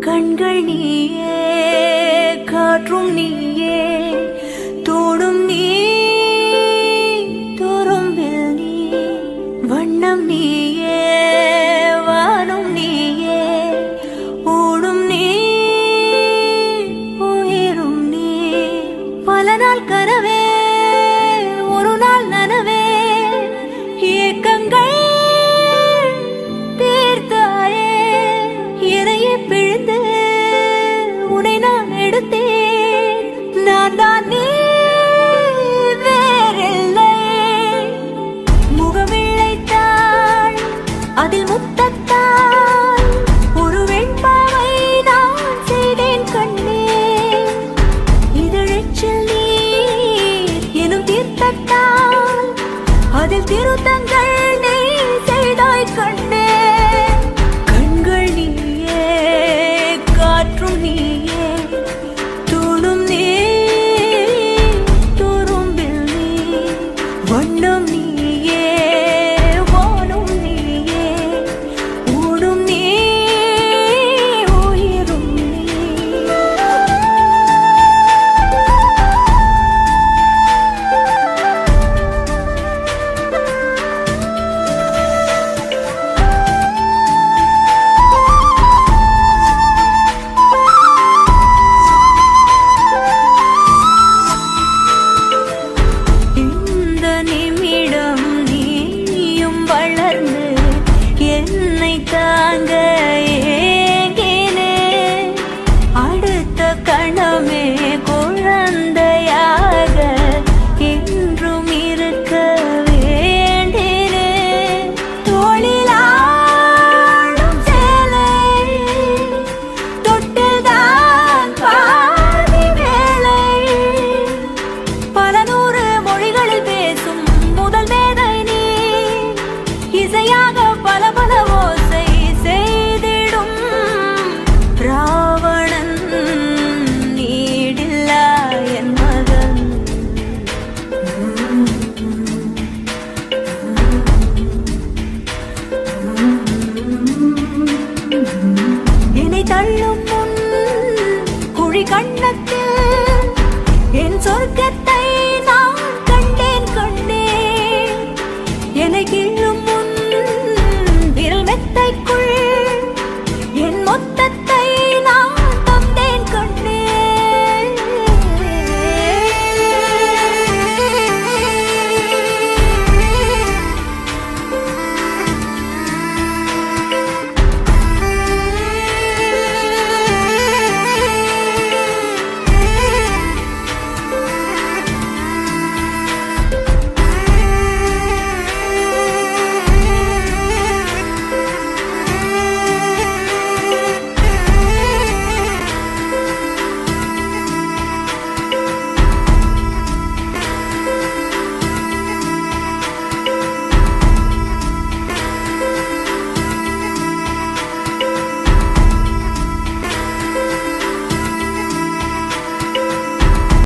கண்கள் நீயே, காற்றும் நீயே, தோடும் நீ, துரும்பில் நீ, வண்ணம் நீயே, வானும் நீயே, ஓடும் நீ, உயிரும் நீ. பல நாள் கனவே, ஒரு நாள் நனவே, ஏக்கங்கள் தீர்த்தாயே. இதையே பிழிந்து உன்னை நான் எடுத்தேன். நான் தான் நீ, வேறில்லை. முகமிழைத்தாள், அதில் முத்தத்தால் ஒரு வெண்பாவை நான் செய்தேன் கண்ணே. இதழெச்சில் நீர் எனும் தீர்த்தத்தால் அதில் திருத்தங்கள் நீ செய்தாய் கண்ணே. கண்கள் நீயே, காற்றும் நீயே, தூணும் நீ, துரும்பில் நீ, வண்ணம் நீயே, வானும் நீயே, ஓடும் நீ, உயிரும் நீ. இந்த நிமிடம் நீயும் வளர்ந்து என்னை தாங்க ஏங்கினே. அடுத்த கணமே குழந்தையாக என்றும் இருக்க வேண்டினே. தோளிலாடும் சேலை தொட்டுதான் பாதி வேலை. பல நூறு மொழிகளில் பேசும் முதல் மேதை நீ. இசையாக பல பல ஓசை செய்திடும் ராவணன் நீடில்லா என் மகன். என்னை தள்ளும் முன் குழி கண்ணத்தில் என் சொர்க்கத்தில்